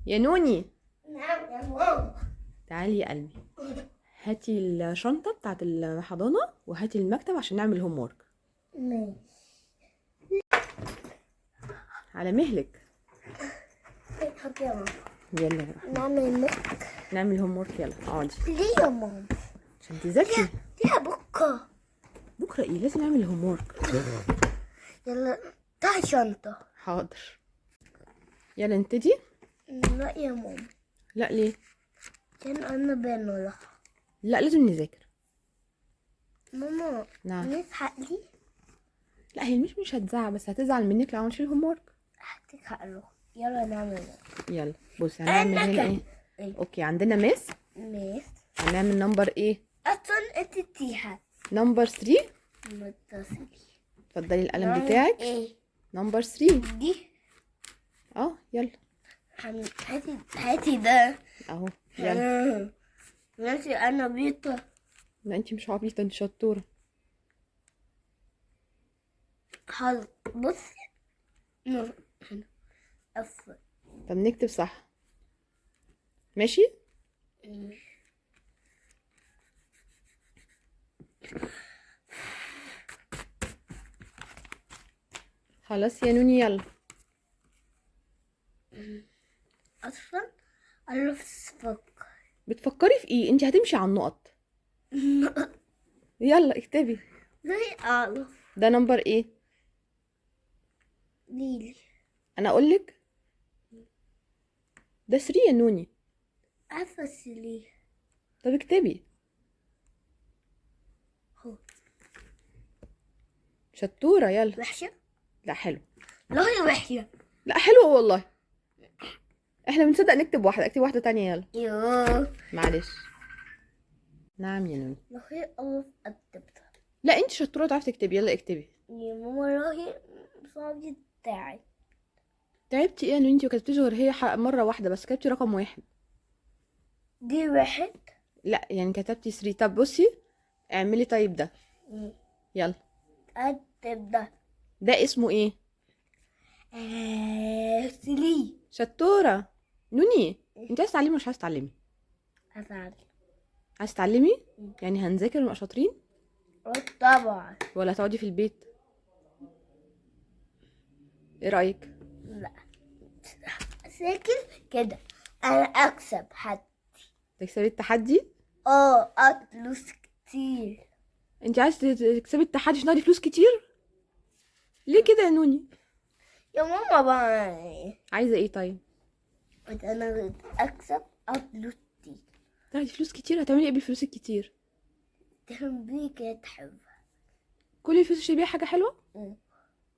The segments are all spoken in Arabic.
يا نوني، نعم يا ماما. تعالي يا قلبي. هاتي الشنطة بتاعت الحضانة وهاتي المكتب عشان نعمل هوم وورك. ماشي. على مهلك. اضحك يا ماما. يلا يا رحمة، نعمل مك. نعمل هوم وورك. يلا اقعدي ليه يا ماما؟ عشان تذاكري. ليها بكرة. بكرة ايه؟ لازم نعمل هوم وورك. يلا تعال شنطة. حاضر، يلا نبتدي. لا يا ماما، لا ليه؟ عشان أنا بنولا. لا لازم نذاكر. ماما نعم. نزحق لي. لا هي مش هتزعل، بس هتزعل منك لو نشيل هوم وورك. هتزحق له. يلا نعمل. يلا بصي هنعمل هنا ايه. إيه؟ اوكي عندنا ماس. ميس. هنعمل نمبر ايه؟ أصلا أنت تيها نمبر 3. متصل. اتفضلي القلم بتاعك. إيه نمبر 3. دي؟ يلا هاتي ده. اهو يلا. ماشي أنا بيطة. لا انتي مش عبيطة، انتي شطورة. حاضر بصي. هنا أفضل. طب نكتب صح. ماشي. خلاص يا نوني يلا. أصلا أنا بفكر. بتفكري في ايه؟ انتي هتمشي على النقط. يلا اكتبي. زي أعرف. ده نمبر ايه؟ ليلي. انا اقولك ده 3 يا نوني. أفصلي. طب اكتبي. هو شطورة يلا. وحشة؟ لا حلو. لا هي وحشة. لا حلوة والله. احنا بنصدق نكتب واحدة، اكتب واحدة تانية يلا. يوه. معلش. نعم يا نوني. لا هي ألف أكتبتها. لا انتي شطورة تعرفي تكتبي. يلا اكتبي. يا ماما لا هي صعب بتاعي. تعبتي ايه يا نوني؟ انتي مكتبتيش غير هي مرة واحدة بس، كتبتي رقم 1. دي واحد. لا يعني كتبتي 3. طب بصي اعملي طيب ده. يلا. أكتب ده. ده اسمه ايه؟ سلي. شطورة. نوني انت عايزة تعلمي مش عايزة تعلمي؟ أفعل. عايزة تعلمي؟ يعني هنذاكر ونبقى شاطرين طبعا. ولا هتقعدي في البيت؟ ايه رأيك؟ لا ساكن كده أنا أكسب حد. تكسبي التحدي؟ أفلوس كتير. انت عايزة تكسبي التحدي عشان تاخدي فلوس كتير؟ ليه كده يا نوني؟ يا ماما بقى. عايزة ايه طيب؟ أنا أكسب أفلوس كتير. تاخدي فلوس كتير؟ هتعملي ايه بالفلوس الكتير؟ تنبيك يا تحبها. كل الفلوس تشتري بيها حاجة حلوة؟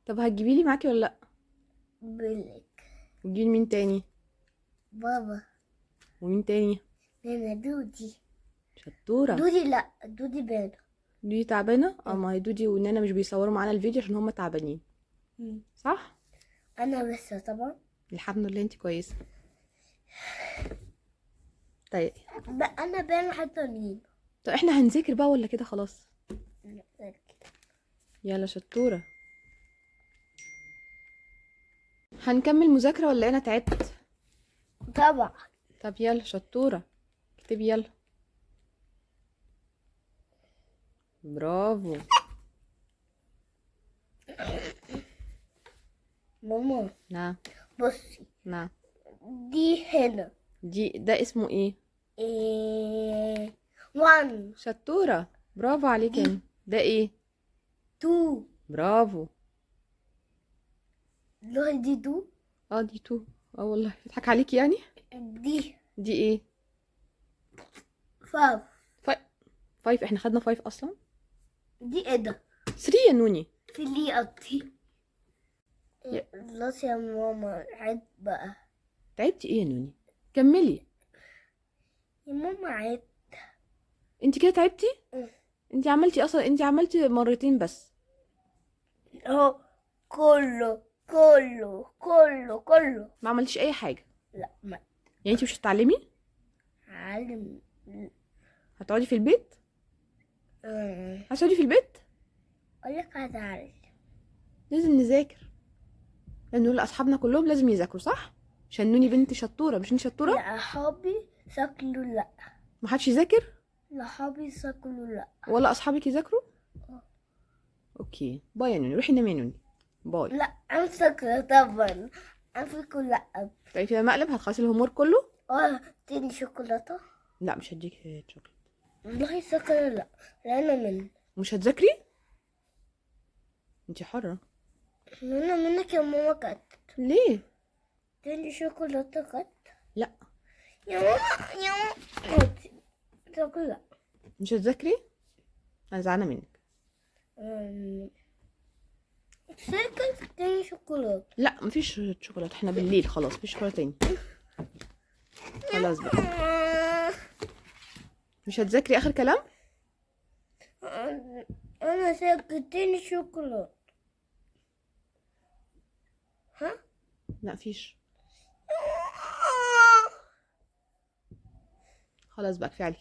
طب هتجيبي لي معاكي ولا لا؟ بلك. وتجيبي مين تاني؟ بابا. ومين تاني؟ نانا دودي. شطورة. دودي لا دودي بيضة. دودي تعبانة؟ ما هي دودي ونانا مش بيصوروا معانا الفيديو عشان هما تعبانين. صح؟ أنا بس طبعا. الحمد لله انت كويسة. طيب أنا بين حتى مين. طب احنا هنذاكر بقى ولا كده خلاص؟ يلا شطورة. هنكمل مذاكرة ولا انا تعبت؟ طبعا. طب يلا شطورة اكتبي يلا. برافو. ماما نعم. بصي. نعم. دي هنا. ده اسمه ايه؟ وان. شطورة برافو عليك انت. ده ايه؟ تو. برافو. لا دي دو. دي 2. والله يضحك عليكي يعني. دي ايه؟ فاف. 5. احنا خدنا 5 اصلا. دي ايه ده؟ 3 يا نوني. في اللي قطي. خلاص يا ماما عيد بقى. تعبتي ايه يا نوني؟ كملي يا ماما عيد. انت كده تعبتي. انت عملتي مرتين بس. اهو كله كله كله كله. ما عملتيش اي حاجه. لا ما يعني انت مش هتتعلمي؟ علم. هتقعدي في البيت؟ هتقعدي في البيت؟ اقولك هتعلم. لازم نذاكر لان دول اصحابنا كلهم لازم يذاكروا صح شنوني بنتي شطورة، مش انت شطورة؟ لا حبي شكله لا. محدش يذاكر لا حبي شكله لا. ولا اصحابك يذاكروا؟ اوكي باي يا نوني، روحي نامي يا نوني، باي. لا امسك طبعا. امسك لا. طيب كده مقلب، هتخلصي الهوم ورك كله؟ تديني شوكولاتة؟ لا مش هديك شوكليت. والله شكله لا. لا من. مش هتذاكري؟ انت حرة. انا منك يا ماما كات. ليه؟ تديني شوكولاتة كات. لا يا ماما يا ماما شكله لا. مش هتذاكري، انا زعلانة منك. سيركل تديني شوكولاتة. لا مفيش شوكولاتة، احنا بالليل خلاص، مفيش شوكولاتة تاني. خلاص بقى، مش هتذاكري اخر كلام؟ انا سكتني شوكولاتة. ها؟ لا مفيش. خلاص بقى كفاية عليكي.